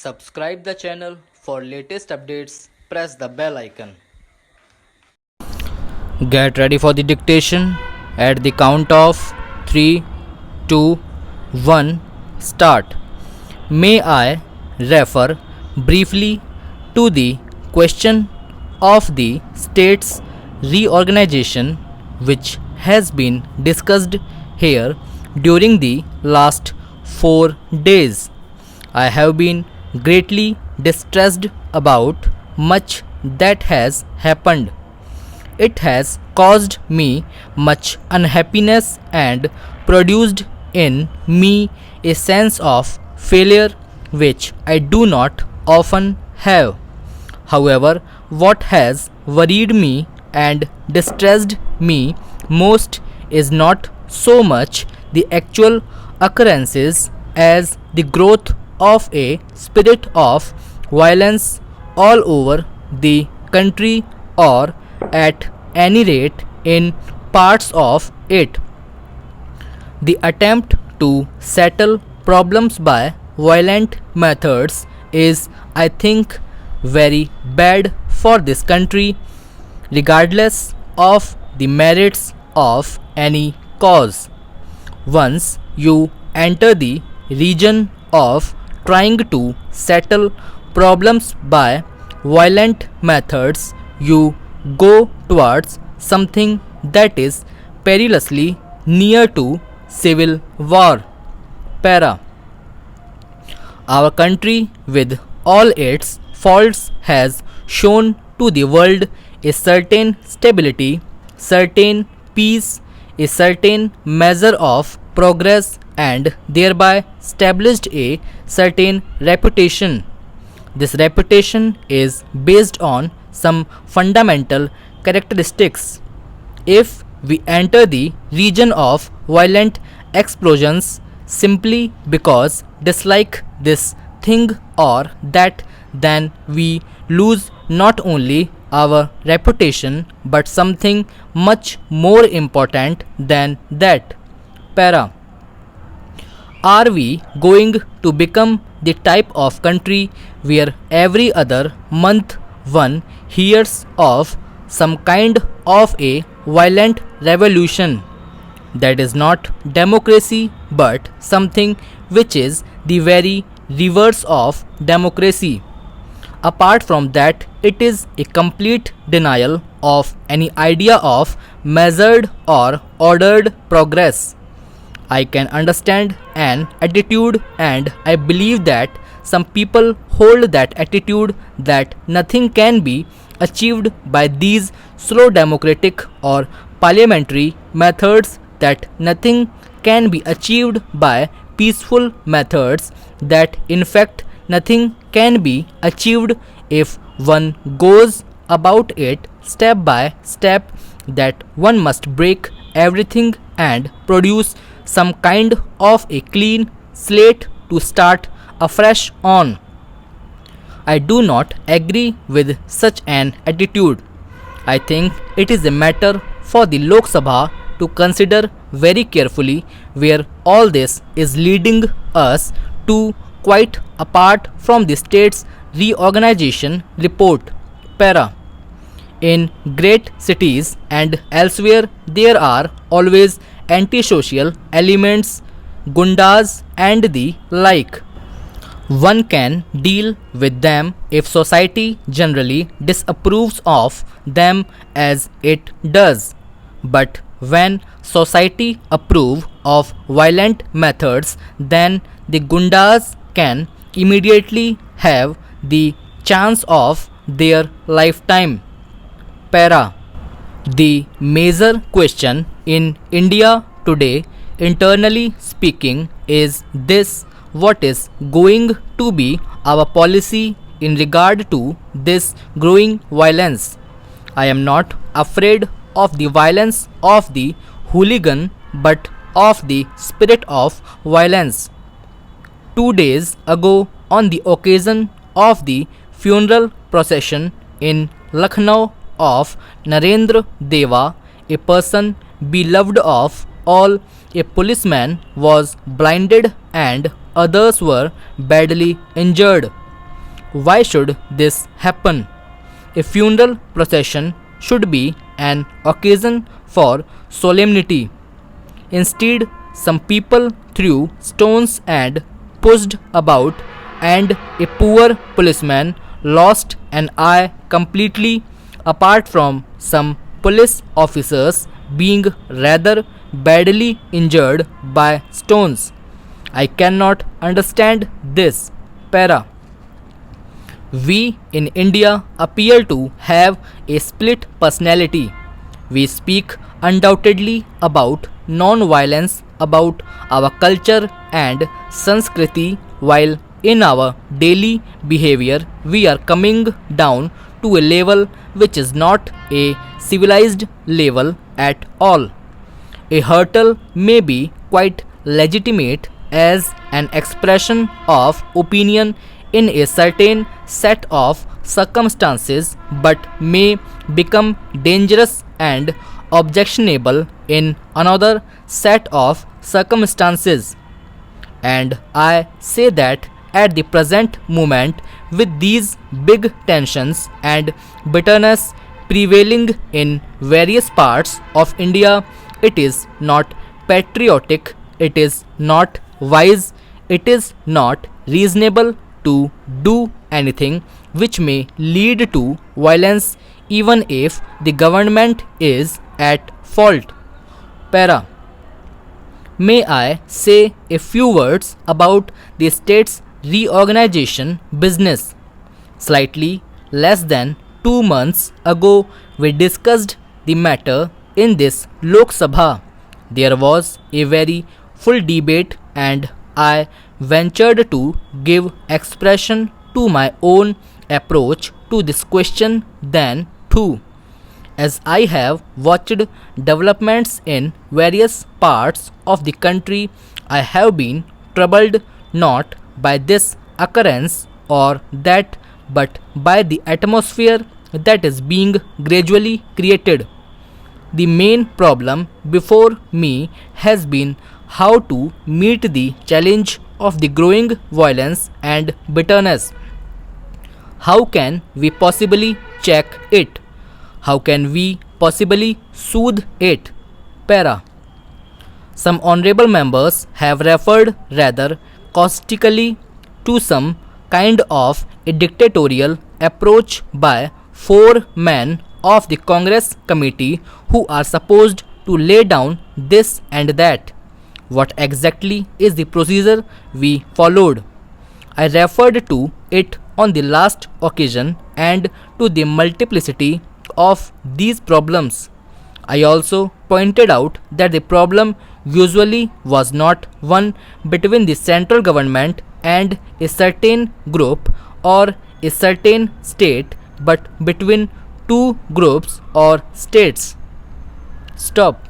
Subscribe the channel for latest updates. Press the bell icon. Get ready for the dictation at the count of 3, 2, 1. Start. May I refer briefly to the question of the state's reorganization, which has been discussed here during the last 4 days. I have been greatly distressed about much that has happened. It has caused me much unhappiness and produced in me a sense of failure which I do not often have. However, what has worried me and distressed me most is not so much the actual occurrences as the growth of a spirit of violence all over the country, or at any rate in parts of it. The attempt to settle problems by violent methods is, I think, very bad for this country, regardless of the merits of any cause. Once you enter the region of trying to settle problems by violent methods, you go towards something that is perilously near to civil war. Para. Our country, with all its faults, has shown to the world a certain stability, certain peace, a certain measure of progress, and thereby established a certain reputation. This reputation is based on some fundamental characteristics. If we enter the region of violent explosions simply because dislike this thing or that, then we lose not only our reputation but something much more important than that. Para. Are we going to become the type of country where every other month one hears of some kind of a violent revolution? That is not democracy but something which is the very reverse of democracy. Apart from that, it is a complete denial of any idea of measured or ordered progress. I can understand an attitude, and I believe that some people hold that attitude, that nothing can be achieved by these slow democratic or parliamentary methods, that nothing can be achieved by peaceful methods, that in fact nothing can be achieved if one goes about it step by step, that one must break everything and produce some kind of a clean slate to start afresh on. I do not agree with such an attitude. I think it is a matter for the Lok Sabha to consider very carefully where all this is leading us to, quite apart from the state's reorganization report. Para. In great cities and elsewhere, there are always antisocial elements, gundas and the like. One can deal with them if society generally disapproves of them, as it does. But when society approve of violent methods, then the gundas can immediately have the chance of their lifetime. Para. The major question in India today, internally speaking, is this: what is going to be our policy in regard to this growing violence? I am not afraid of the violence of the hooligan but of the spirit of violence. 2 days ago, on the occasion of the funeral procession in Lucknow of Narendra Deva, a person beloved of all, a policeman was blinded and others were badly injured. why should this happen? A funeral procession should be an occasion for solemnity. Instead, some people threw stones and pushed about, and a poor policeman lost an eye completely, apart from some police officers being rather badly injured by stones. I cannot understand this. Para. We in India appear to have a split personality. We speak undoubtedly about non-violence, about our culture and Sanskriti, while in our daily behavior we are coming down to a level which is not a civilized level at all. A hurtle may be quite legitimate as an expression of opinion in a certain set of circumstances, but may become dangerous and objectionable in another set of circumstances. And I say that at the present moment, with these big tensions and bitterness prevailing in various parts of India, it is not patriotic, it is not wise, it is not reasonable to do anything which may lead to violence, even if the government is at fault. Para. May I say a few words about the state's reorganization business? Slightly less than 2 months ago, we discussed the matter in this Lok Sabha. There was a very full debate, and I ventured to give expression to my own approach to this question then too. As I have watched developments in various parts of the country, I have been troubled not by this occurrence or that, but by the atmosphere that is being gradually created. The main problem before me has been how to meet the challenge of the growing violence and bitterness. How can we possibly check it? How can we possibly soothe it? Para. Some honorable members have referred rather caustically to some kind of a dictatorial approach by 4 men of the Congress committee who are supposed to lay down this and that. What exactly is the procedure we followed? I referred to it on the last occasion and to the multiplicity of these problems. I also pointed out that the problem usually was not one between the central government and a certain group or a certain state, but between two groups or states. Stop.